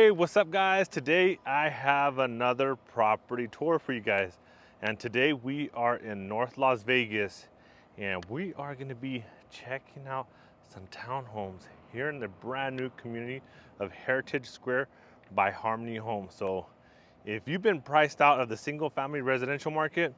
Hey, what's up guys? Today I have another property tour for you guys. And today we are in North Las Vegas and we are going to be checking out some townhomes here in the brand new community of Heritage Square by Harmony Homes. So if you've been priced out of the single family residential market,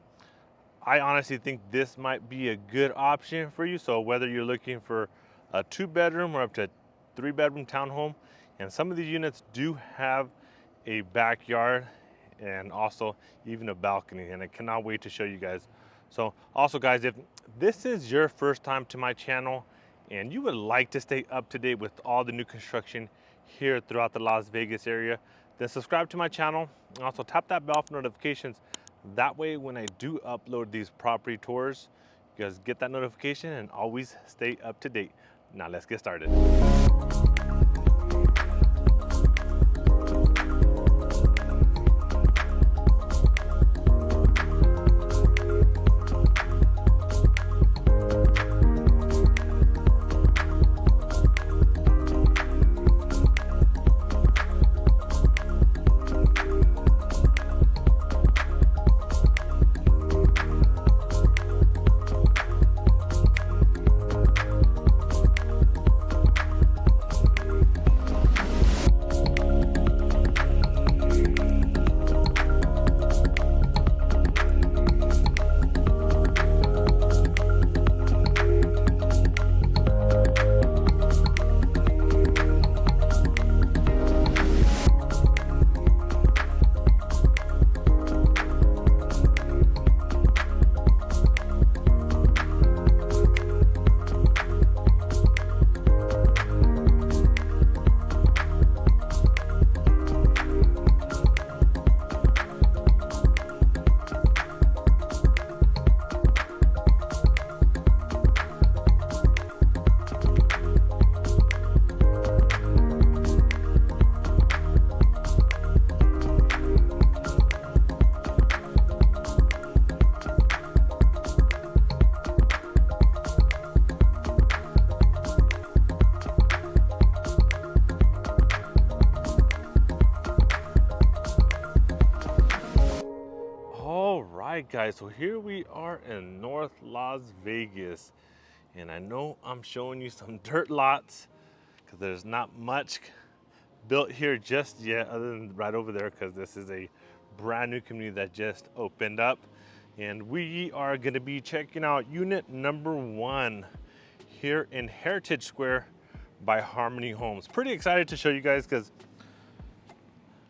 I honestly think this might be a good option for you. So whether you're looking for a 2-bedroom or up to 3-bedroom townhome, and some of these units do have a backyard and also even a balcony, and I cannot wait to show you guys. So also guys, if this is your first time to my channel and you would like to stay up to date with all the new construction here throughout the Las Vegas area, then subscribe to my channel and also tap that bell for notifications. That way when I do upload these property tours, you guys get that notification and always stay up to date. Now let's get started. Guys, so here we are in North Las Vegas, and I know I'm showing you some dirt lots because there's not much built here just yet other than right over there, because this is a brand new community that just opened up. And we are going to be checking out unit number 1 here in Heritage Square by Harmony Homes. Pretty excited to show you guys because,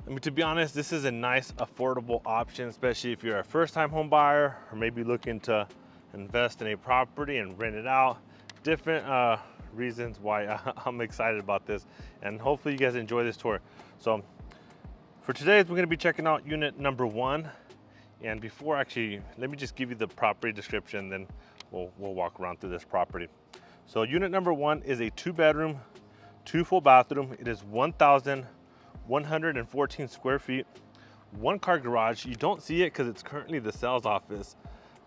I mean, to be honest, this is a nice affordable option, especially if you're a first-time home buyer or maybe looking to invest in a property and rent it out. Different reasons why I'm excited about this, and hopefully you guys enjoy this tour. So for today, we're going to be checking out unit number 1. And before, actually, let me just give you the property description, then we'll walk around through this property. So unit number 1 is a 2-bedroom, 2 full bathroom. It is 1,114 square feet, 1-car garage. You don't see it because it's currently the sales office,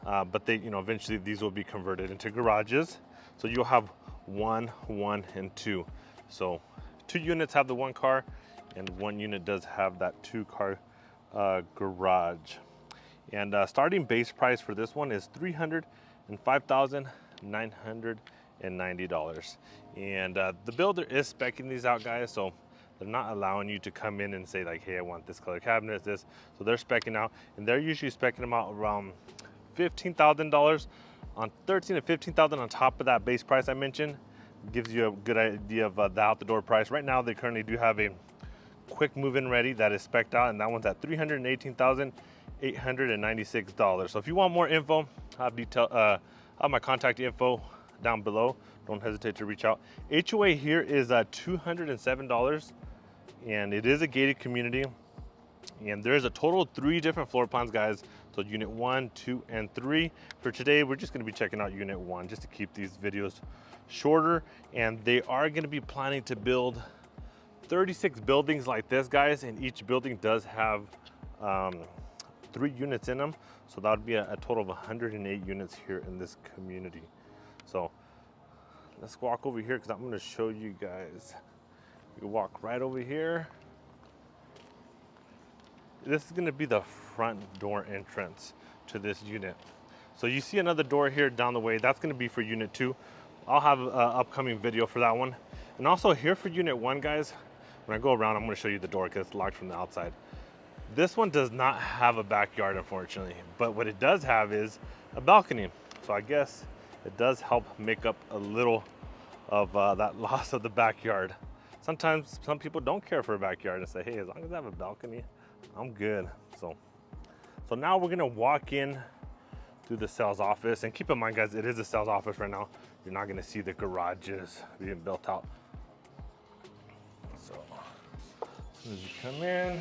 but they, eventually these will be converted into garages. So you'll have 1, 1, and 2. So 2 units have the 1 car, and 1 unit does have that 2-car garage. And starting base price for this one is $305,990. And the builder is speccing these out, guys, so they're not allowing you to come in and say like, hey, I want this color cabinet, this. So they're speccing out, and they're usually speccing them out around $15,000 on 13 to 15,000 on top of that base price I mentioned. Gives you a good idea of the out the door price. Right now they currently do have a quick move-in ready that is specced out, and that one's at $318,896. So if you want more info, I have my contact info down below. Don't hesitate to reach out. HOA here is $207, and it is a gated community. And there's a total of 3 different floor plans, guys. So unit 1, 2, and 3. For today, we're just going to be checking out unit 1 just to keep these videos shorter. And they are going to be planning to build 36 buildings like this, guys, and each building does have 3 units in them. So that would be a total of 108 units here in this community. So let's walk over here because I'm going to show you guys. You walk right over here. this is gonna be the front door entrance to this unit. So you see another door here down the way, that's gonna be for unit 2. I'll have an upcoming video for that one. And also here for unit 1, guys, when I go around, I'm gonna show you the door because it's locked from the outside. This one does not have a backyard, unfortunately, but what it does have is a balcony. So I guess it does help make up a little of that loss of the backyard. Sometimes some people don't care for a backyard and say, hey, as long as I have a balcony, I'm good. So now we're gonna walk in through the sales office. And keep in mind, guys, it is a sales office right now. You're not gonna see the garages being built out. So as soon as you come in,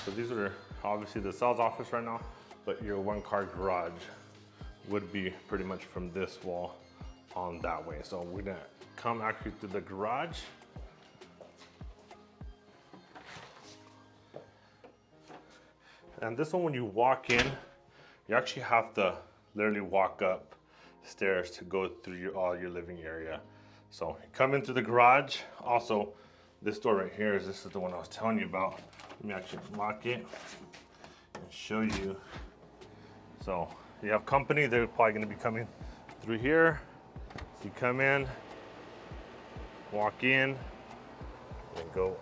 so these are obviously the sales office right now, but your 1-car garage would be pretty much from this wall on that way. So we're gonna come actually through the garage. And this one, when you walk in, you actually have to literally walk up stairs to go through all your living area. So you come in through the garage. Also, this door right here, this is the one I was telling you about. Let me actually lock it and show you. So you have company, they're probably gonna be coming through here. So you come in, walk in, and go,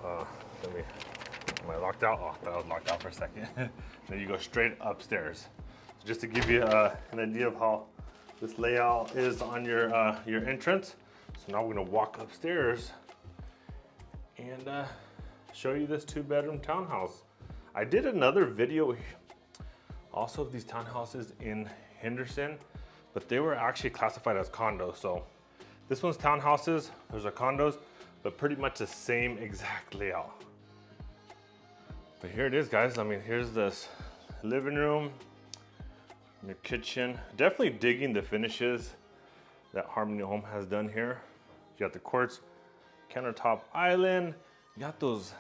am I locked out? Oh, I thought I was locked out for a second. Then you go straight upstairs. So just to give you an idea of how this layout is on your entrance. So now we're gonna walk upstairs and show you this 2-bedroom townhouse. I did another video also of these townhouses in Henderson, but they were actually classified as condos. So this one's townhouses, those are condos, but pretty much the same exact layout. But here it is, guys. I mean, here's this living room, your kitchen. Definitely digging the finishes that Harmony Home has done here. You got the quartz countertop island. You got those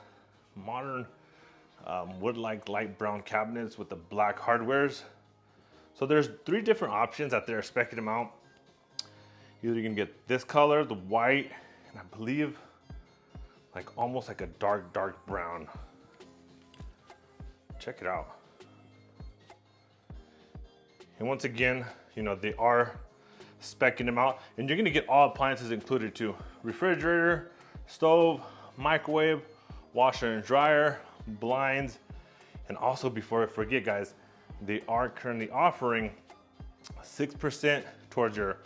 modern wood-like light brown cabinets with the black hardwares. So there's 3 different options that they're speccing them out. Either you can get this color, the white, and I believe like almost like a dark brown. Check it out. And once again, you know, they are speccing them out, and you're gonna get all appliances included too. Refrigerator, stove, microwave, washer and dryer, blinds, and also before I forget, guys, they are currently offering 6% towards your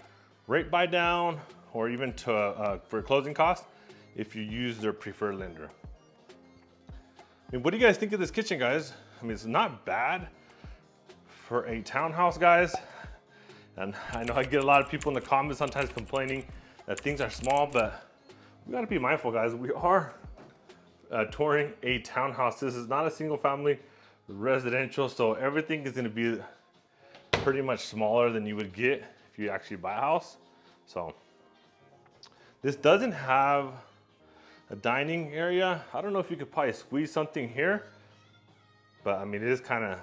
rate buy down, or even to for closing costs if you use their preferred lender. I mean, what do you guys think of this kitchen, guys? I mean, it's not bad for a townhouse, guys. And I know I get a lot of people in the comments sometimes complaining that things are small, but we gotta be mindful, guys. We are touring a townhouse. This is not a single family residential, so everything is gonna be pretty much smaller than you would get if you actually buy a house. So this doesn't have a dining area. I don't know if you could probably squeeze something here, but I mean, it is kind of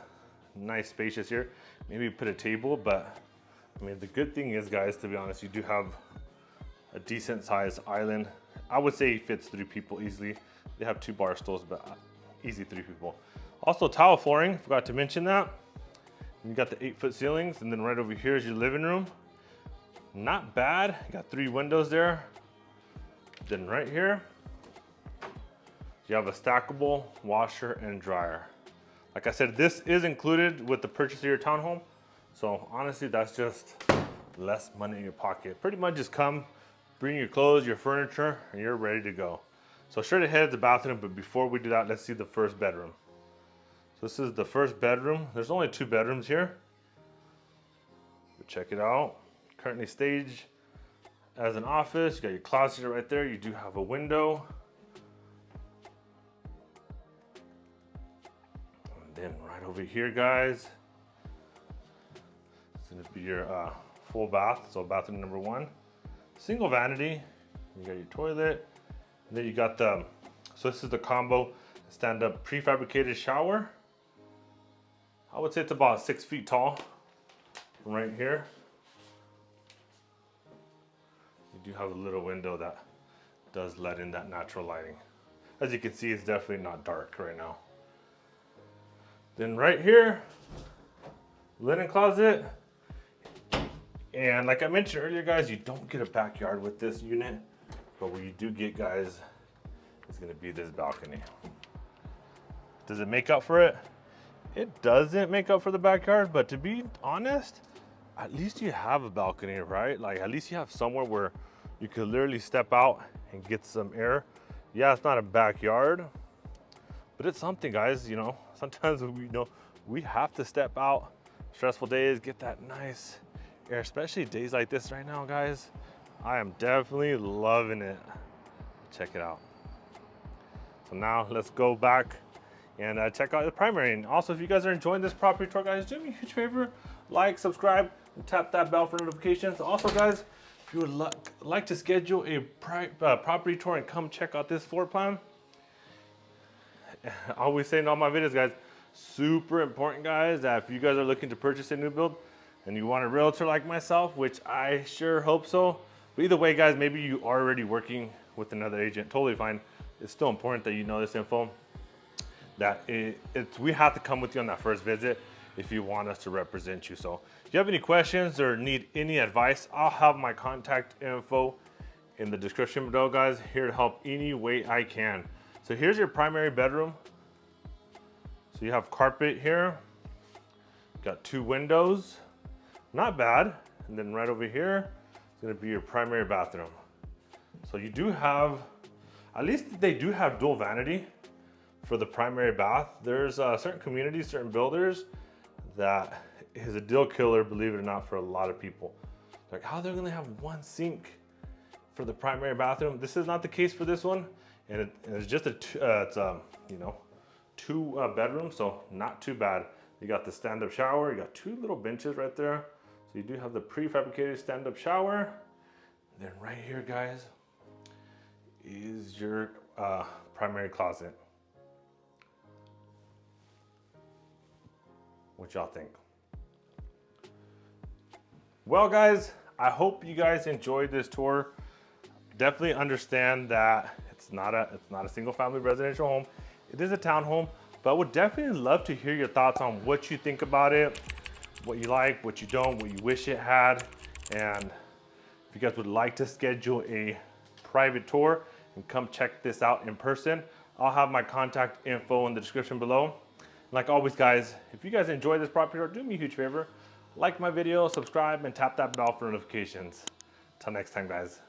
nice, spacious here. Maybe put a table, but I mean, the good thing is, guys, to be honest, you do have a decent sized island. I would say it fits 3 people easily. They have 2 bar stools, but easy 3 people. Also tile flooring, forgot to mention that. You got the 8-foot ceilings, and then right over here is your living room. Not bad, you got 3 windows there. Then right here, you have a stackable washer and dryer. Like I said, this is included with the purchase of your townhome. So honestly, that's just less money in your pocket. Pretty much just come, bring your clothes, your furniture, and you're ready to go. So straight ahead is the bathroom, but before we do that, let's see the first bedroom. So this is the first bedroom. There's only 2 bedrooms here. So check it out. Currently staged as an office. You got your closet right there. You do have a window. And then right over here, guys, it's gonna be your full bath. So bathroom number 1. Single vanity. You got your toilet. And then you got the, so this is the combo stand-up prefabricated shower. I would say it's about 6 feet tall from right here. You do have a little window that does let in that natural lighting. As you can see, it's definitely not dark right now. Then right here, linen closet. And like I mentioned earlier, guys, you don't get a backyard with this unit, but what you do get, guys, is gonna be this balcony. Does it make up for it? It doesn't make up for the backyard, but to be honest, at least you have a balcony, right? Like at least you have somewhere where you could literally step out and get some air. Yeah, it's not a backyard, but it's something, guys. You know, sometimes we have to step out. Stressful days, get that nice air, especially days like this right now, guys. I am definitely loving it. Check it out. So now let's go back and check out the primary. And also, if you guys are enjoying this property tour, guys, do me a huge favor, like, subscribe, and tap that bell for notifications. Also, guys, if you would like to schedule a property tour and come check out this floor plan, I always say in all my videos, guys, super important, guys, that if you guys are looking to purchase a new build and you want a realtor like myself, which I sure hope so, but either way, guys, maybe you are already working with another agent, totally fine. It's still important that you know this info, that we have to come with you on that first visit if you want us to represent you. So if you have any questions or need any advice, I'll have my contact info in the description below, guys, here to help any way I can. So here's your primary bedroom. So you have carpet here, got 2 windows, not bad. And then right over here is gonna be your primary bathroom. So you do have, at least they do have dual vanity for the primary bath. There's certain communities, certain builders that is a deal killer, believe it or not, for a lot of people. Like, how they're gonna have 1 sink for the primary bathroom. This is not the case for this one, and it's just a 2 bedroom, so not too bad. You got the stand-up shower. You got 2 little benches right there, so you do have the prefabricated stand-up shower. Then right here, guys, is your primary closet. What y'all think? Well, guys, I hope you guys enjoyed this tour. Definitely understand that it's not a single family residential home. It is a townhome, but I would definitely love to hear your thoughts on what you think about it, what you like, what you don't, what you wish it had. And if you guys would like to schedule a private tour and come check this out in person, I'll have my contact info in the description below. Like always, guys, if you guys enjoy this property tour, do me a huge favor. Like my video, subscribe, and tap that bell for notifications. Till next time, guys.